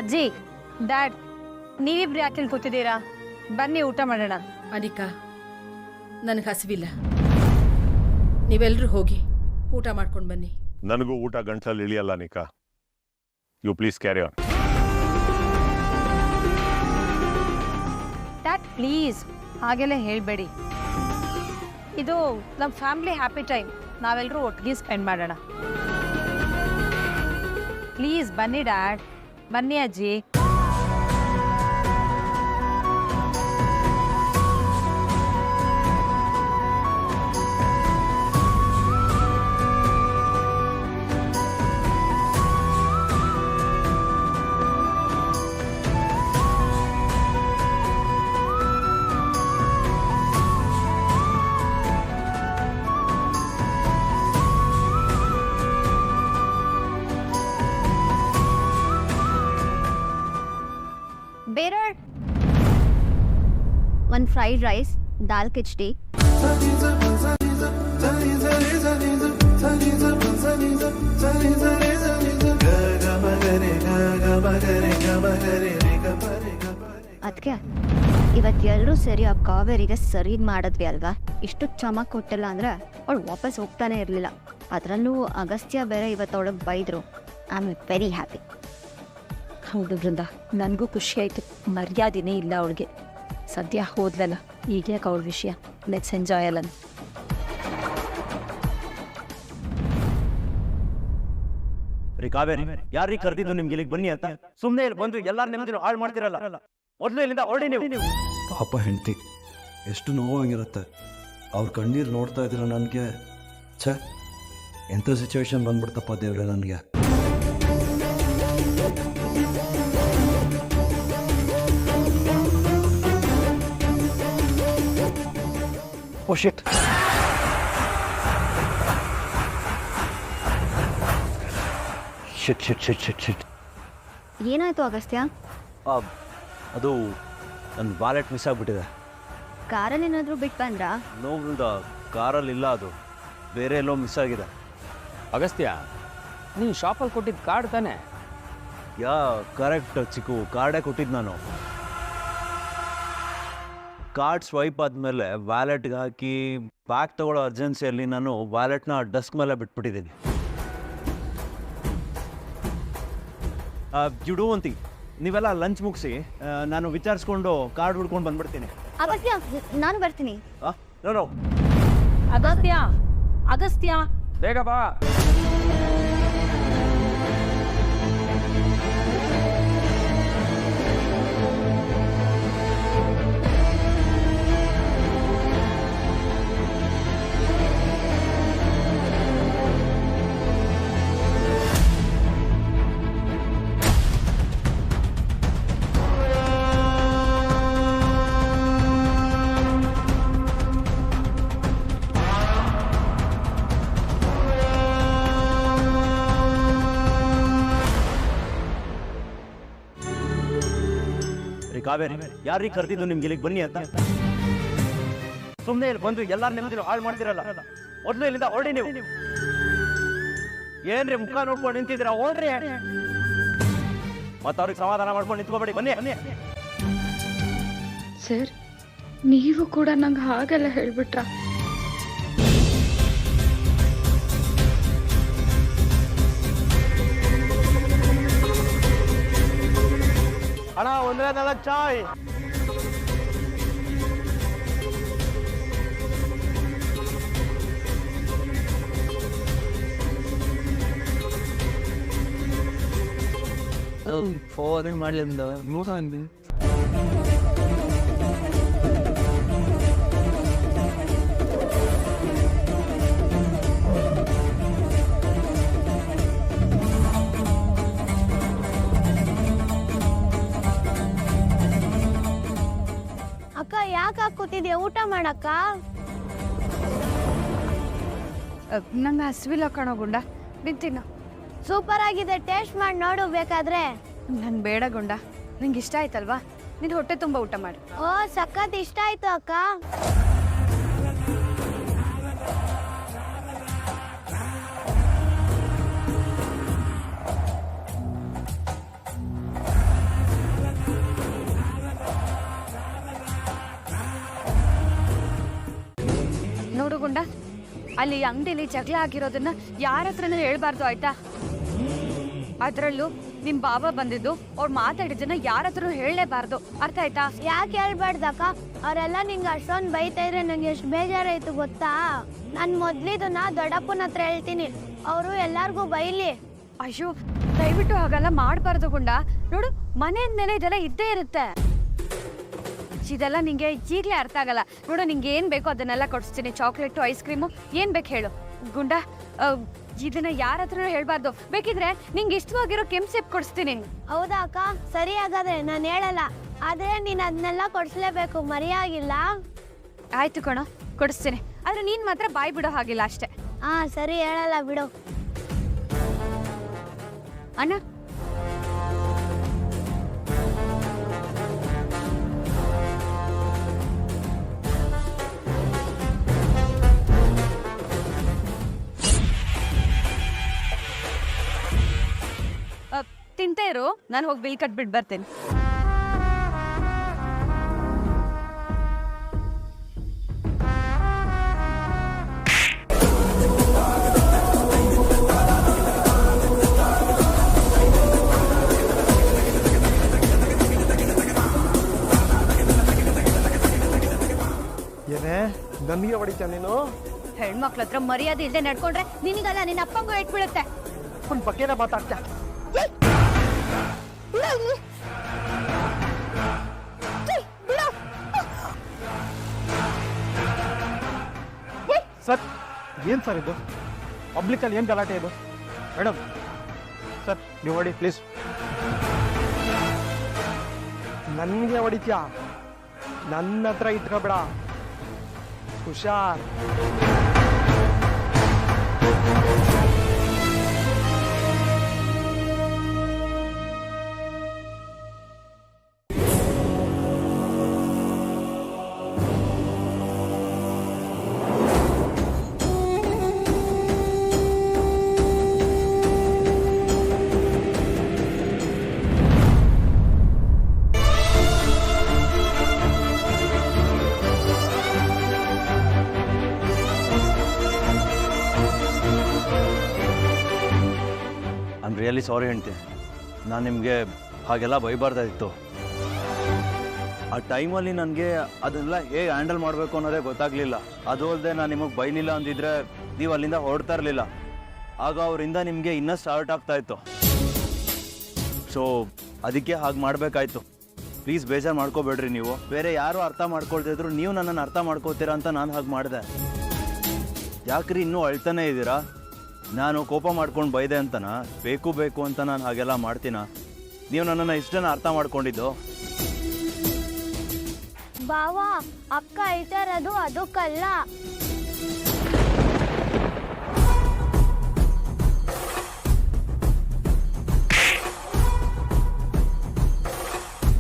ಅಜ್ಜಿ, ಡ್ಯಾಡ್, ನೀವಿಬ್ರು ಯಾಕೆ ಇಲ್ಲಿ ಕೂತಿದ್ದೀರಾ? ಬನ್ನಿ ಊಟ ಮಾಡೋಣ. ಅನಿಕಾ, ನನಗೆ ಹಸಿವಿಲ್ಲ. ನೀವೆಲ್ಲರೂ ಹೋಗಿ ಊಟ ಮಾಡ್ಕೊಂಡು ಬನ್ನಿ. ನನಗೂ ಊಟ ಗಂಟಲಲ್ಲಿ ಇಳಿಯಲ್ಲ Nika. You please carry on. Dad please ಹಾಗೆಲ್ಲ ಹೇಳಬೇಡಿ. ಇದು ನಮ್ಮ ಫ್ಯಾಮಿಲಿ ಹ್ಯಾಪಿ ಟೈಮ್. ನಾವೆಲ್ಲರೂ ಒಟ್ಟಿಗೆ ಸ್ಪೆಂಡ್ ಮಾಡೋಣ. ಪ್ಲೀಸ್ ಬನ್ನಿ ಡ್ಯಾಡ್, ಬನ್ನಿ ಅಜ್ಜಿ. ಬೇರರ್, ಒಂದು ಫ್ರೈಡ್ ರೈಸ್, ದಾಲ್ ಕಿಚಡಿ. ಅದಕ್ಕೆ ಇವತ್ತೆಲ್ಲರೂ ಸೇರಿ ಆ ಕಾವೇರಿಗೆ ಸರಿ ಮಾಡಿದ್ವಿ ಅಲ್ವಾ? ಇಷ್ಟು ಚಮಕ್ ಕೊಟ್ಟಿಲ್ಲ ಅಂದ್ರೆ ಅವಳು ವಾಪಸ್ ಹೋಗ್ತಾನೆ ಇರಲಿಲ್ಲ. ಅದರಲ್ಲೂ ಅಗಸ್ತ್ಯ ಬೇರೆ ಇವತ್ತವಳಿಗೆ ಬೈದರು. I am very happy. ಹೌದು ಬೃಂದ, ನನಗೂ ಖುಷಿ ಆಯಿತು. ಮರ್ಯಾದೆನೇ ಇಲ್ಲ ಅವಳಿಗೆ. ಸದ್ಯ ಹೋದ್ಲಲ್ಲ, ಈಗ ಯಾಕೆ ಅವಳ ವಿಷಯ. ಲೆಟ್ಸ್ ಎಂಜಾಯ್ ಅಲ್ಲ. ರೀ ಕಾವೇರಿ, ಯಾರೀ ಕರೆದಿದ್ದು ನಿಮ್ಗೆ ಇಲ್ಲಿಗೆ ಬನ್ನಿ ಅಂತ? ಸುಮ್ಮನೆ ಇಲ್ಲಿ ಬಂದು ಎಲ್ಲಾರು ನೆಮ್ಮದಿನ ಹಾಳು ಮಾಡ್ತಿರಲ್ಲ. ಮೊದಲು ಇಲ್ಲಿಂದ ಹೊರಡಿ ನೀವು. ಪಾಪ ಹೆಂಡತಿ ಎಷ್ಟು ನೋವಾಗಿರುತ್ತೆ. ಅವ್ರ ಕಣ್ಣೀರು ನೋಡ್ತಾ ಇದ್ರೆ ನನಗೆ ಛೇ, ಎಂಥ ಸಿಚುವೇಶನ್ ಬಂದ್ಬಿಡ್ತಪ್ಪ ದೇವ್ರೆ ನನಗೆ. ಓ ಶಿಟ್. ಶಿಟ್ ಶಿಟ್ ಶಿಟ್ ಶಿಟ್ ಶಿಟ್. ಏನಾಯ್ತು ಅಗಸ್ತ್ಯ? ಅದು ನನ್ನ ವಾಲೆಟ್ ಮಿಸ್ ಆಗಿಬಿಟ್ಟಿದೆ. ಕಾರಲ್ಲಿ ಏನಾದರೂ ಬಿಟ್ಟು ಬಂದ್ರಾ? ನೋವಿಂದ ಕಾರಲ್ಲಿ ಇಲ್ಲ, ಅದು ಬೇರೆ ಎಲ್ಲೋ ಮಿಸ್ ಆಗಿದೆ. ಅಗಸ್ತ್ಯ, ನೀನು ಶಾಪಲ್ಲಿ ಕೊಟ್ಟಿದ್ದು ಕಾರ್ಡ್ ತಾನೆ? ಯಾ ಕರೆಕ್ಟ್ ಚಿಕ್ಕು, ಕಾರ್ಡೇ ಕೊಟ್ಟಿದ್ದು ನಾನು. ಕಾರ್ಡ್ ಸ್ವೈಪ್ ಆದಮೇಲೆ ವ್ಯಾಲೆಟ್ಗೆ ಹಾಕಿ ಬ್ಯಾಗ್ ತಗೊಳ್ಳೋ ಅರ್ಜೆನ್ಸಿಯಲ್ಲಿ ನಾನು ವ್ಯಾಲೆಟ್ನ ಡೆಸ್ಕ್ ಮೇಲೆ ಬಿಟ್ಬಿಟ್ಟಿದ್ದೀನಿ. ಜುಡು ಅಂತಿ, ನೀವೆಲ್ಲ ಲಂಚ್ ಮುಗಿಸಿ ನಾನು ವಿಚಾರಿಸ್ಕೊಂಡು ಕಾರ್ಡ್ ಹುಡ್ಕೊಂಡು ಬಂದ್ಬಿಡ್ತೀನಿ. ಅಗಸ್ತ್ಯ, ನಾನು ಬರ್ತೀನಿ. ನೋ ಅಗಸ್ತ್ಯ, ಅಗಸ್ತ್ಯ ಬೇಗ ಬಾ. ಕಾವೇರಿ, ಯಾರೀ ಕರೆದಿದ್ದು ನಿಮ್ಗೆ ಇಲ್ಲಿಗೆ ಬನ್ನಿ ಅಂತ? ಸುಮ್ಮನೆ ಇಲ್ಲಿ ಬಂದು ಎಲ್ಲಾರು ನೆಮ್ಮದಿನ ಹಾಳು ಮಾಡ್ತಿರಲ್ಲ. ಮೊದಲು ಇಲ್ಲಿಂದ ಹೊರಡಿ ನೀವು. ಏನ್ರಿ ಮುಖ ನೋಡ್ಕೊಂಡು ನಿಂತಿದ್ದೀರಾ? ಹೋಗ್ರಿ. ಮತ್ತೆ ಅವ್ರಿಗೆ ಸಮಾಧಾನ ಮಾಡ್ಕೊಂಡು ನಿಂತ್ಕೋಬೇಡಿ. ಬನ್ನಿ ಬನ್ನಿ. ಸರ್, ನೀವು ಕೂಡ ನಂಗೆ ಹಾಗೆಲ್ಲ ಹೇಳ್ಬಿಟ್ರ? ಅಣ್ಣ, ಒಂದೇ 4 ಚಾಯ್. ಫೋನ್ ಮಾಡಲಿಂದ ಮೂಸಂದಿ. ಅಕ್ಕ, ಯಾಕೆ ಕೂತಿದ್ಯಾ? ಊಟ ಮಾಡಕ್ಕ. ನಂಗೆ ಹಸಿವಿಲ್ಲ ಕಣೋ ಗುಂಡ, ನಿಂತಿನ. ಸೂಪರ್ ಆಗಿದೆ, ಟೇಸ್ಟ್ ಮಾಡಿ ನೋಡು ಬೇಕಾದ್ರೆ. ನಂಗೆ ಬೇಡ ಗುಂಡ, ನಿಂಗೆ ಇಷ್ಟ ಆಯ್ತಲ್ವಾ? ನಿನ್ನ ಹೊಟ್ಟೆ ತುಂಬ ಊಟ ಮಾಡಿ. ಓ, ಸಖತ್ ಇಷ್ಟ ಆಯ್ತು ಅಕ್ಕ. ಗುಂಡ. ಅಲ್ಲಿ ಅಂಗಡಿಲಿ ಜಗಳ ಆಗಿರೋದನ್ನ ಯಾರ ಹತ್ರನೂ ಹೇಳ್ಬಾರ್ದು ಆಯ್ತಾ? ಅದರಲ್ಲೂ ನಿಮ್ ಬಾಬಾ ಬಂದಿದ್ದು ಅವ್ರು ಮಾತಾಡಿದ್ದನ್ನ ಯಾರ ಹತ್ರನೂ ಹೇಳಲೇಬಾರ್ದು, ಅರ್ಥ ಆಯ್ತಾ? ಯಾಕೆ ಹೇಳ್ಬಾರ್ದಕ್ಕ? ಅವರೆಲ್ಲ ನಿಂಗೆ ಅಷ್ಟೊಂದು ಬೈತಾ ಇದ್ರೆ ನಂಗೆ ಎಷ್ಟು ಬೇಜಾರಾಯ್ತು ಗೊತ್ತಾ? ನಾನು ಮೊದ್ಲಿದನ್ನ ದೊಡ್ಡಪ್ಪನ ಹತ್ರ ಹೇಳ್ತೀನಿ, ಅವರು ಎಲ್ಲಾರ್ಗೂ ಬೈಲಿ. ಅಯ್ಯೋ ದಯವಿಟ್ಟು ಹಾಗೆಲ್ಲ ಮಾಡಬಾರ್ದು ಗುಂಡ. ನೋಡು, ಮನೆ ಅಂದ್ಮೇಲೆ ಇದೆಲ್ಲ ಇದ್ದೇ ಇರುತ್ತೆ. ಇದೆಲ್ಲ ನಿಂಗೆ ಈಗಲೇ ಅರ್ಥ ಆಗಲ್ಲ. ನೋಡು, ನಿಂಗೆ ಏನು ಬೇಕೋ ಅದನ್ನೆಲ್ಲ ಕೊಡಿಸ್ತೀನಿ. ಚಾಕ್ಲೇಟು, ಐಸ್ ಕ್ರೀಮು, ಏನು ಬೇಕು ಹೇಳು ಗುಂಡ. ಇದನ್ನ ಯಾರ ಹತ್ರನೂ ಹೇಳ್ಬಾರ್ದು. ಬೇಕಿದ್ರೆ ನಿಂಗೆ ಇಷ್ಟವಾಗಿರೋ ಕೆಂಪ್ಸೆಪ್ ಕೊಡಿಸ್ತೀನಿ. ಹೌದಾ ಅಕ್ಕ? ಸರಿ, ಹಾಗಾದ್ರೆ ನಾನು ಹೇಳಲ್ಲ, ಆದ್ರೆ ನೀನು ಅದನ್ನೆಲ್ಲ ಕೊಡಿಸ್ಲೇಬೇಕು, ಮರೆಯಾಗಿಲ್ಲ. ಆಯ್ತು ಕಣೋ, ಕೊಡಿಸ್ತೀನಿ. ಆದ್ರೆ ನೀನು ಮಾತ್ರ ಬಾಯ್ ಬಿಡೋ ಹಾಗಿಲ್ಲ ಅಷ್ಟೇ. ಹಾ ಸರಿ, ಹೇಳಲ್ಲ ಬಿಡು. ಅಣ್ಣ, ತಿಂತೇ ಇರು, ನಾನು ಹೋಗಿ ಬಿಲ್ ಕಟ್ಬಿಟ್ಟು ಬರ್ತೇನೆ. ಏನೇ ನನಗೆ ಹೊಡಿತ ನೀನು? ಹೆಣ್ಮಕ್ಳ ಹತ್ರ ಮರ್ಯಾದೆ ಇಲ್ಲದೆ ನಡ್ಕೊಂಡ್ರೆ ನಿನಗಲ್ಲ ನಿನ್ನ ಅಪ್ಪಂಗೂ ಇಟ್ಬಿಡುತ್ತೆ. ಒಂದು ಬಗ್ಗೆನ ಮಾತಾಡ್ತಾ? ಸರ್, ಏನು ಸರ್ ಇದು? ಪಬ್ಲಿಕಲ್ಲಿ ಏನು ಗಲಾಟೆ ಇದು? ಮೇಡಮ್ ಸರ್, ನೀವು ಹೊಡಿ ಪ್ಲೀಸ್. ನನಗೆ ಹೊಡಿತ್ಯಾ? ನನ್ನ ಹತ್ರ ಇಟ್ಕೋಬೇಡ, ಹುಷಾರ್. ಐ ಆಮ್ ರಿಯಲಿ ಸಾರಿ ಹೆಂಡ್ತಿ. ನಾನು ನಿಮಗೆ ಹಾಗೆಲ್ಲ ಬೈಬಾರ್ದಾಗಿತ್ತು. ಆ ಟೈಮಲ್ಲಿ ನನಗೆ ಅದನ್ನೆಲ್ಲ ಹೇಗೆ ಹ್ಯಾಂಡಲ್ ಮಾಡಬೇಕು ಅನ್ನೋದೇ ಗೊತ್ತಾಗಲಿಲ್ಲ. ಅದು ಅಲ್ಲದೆ ನಾನು ನಿಮಗೆ ಬೈಲಿಲ್ಲ ಅಂದಿದ್ರೆ ನೀವು ಅಲ್ಲಿಂದ ಹೊರಡ್ತಾ ಇರಲಿಲ್ಲ. ಆಗ ಅವರಿಂದ ನಿಮಗೆ ಇನ್ನಷ್ಟು ಹರ್ಟ್ ಆಗ್ತಾಯಿತ್ತು. ಸೊ ಅದಕ್ಕೆ ಹಾಗೆ ಮಾಡಬೇಕಾಯ್ತು. ಪ್ಲೀಸ್ ಬೇಜಾರು ಮಾಡ್ಕೋಬೇಡ್ರಿ. ನೀವು ಬೇರೆ ಯಾರು ಅರ್ಥ ಮಾಡ್ಕೊಳ್ತಿದ್ರು, ನೀವು ನನ್ನನ್ನು ಅರ್ಥ ಮಾಡ್ಕೋತೀರಾ ಅಂತ ನಾನು ಹಾಗೆ ಮಾಡಿದೆ. ಯಾಕ್ರಿ ಇನ್ನೂ ಅಳ್ತಾನೆ ಇದ್ದೀರಾ? ನಾನು ಕೋಪ ಮಾಡ್ಕೊಂಡು ಬೈದೆ ಅಂತನಾ? ಬೇಕು ಅಂತ ನಾನು ಹಾಗೆಲ್ಲ ಮಾಡ್ತೀನ? ನೀವು ನನ್ನನ್ನು ಇಷ್ಟನ್ನ ಅರ್ಥ ಮಾಡ್ಕೊಂಡಿದ್ದು? ಬಾವಾ, ಅಕ್ಕ ಹೇಳ್ತಾ ಇರೋದು ಅದಕ್ಕಲ್ಲ.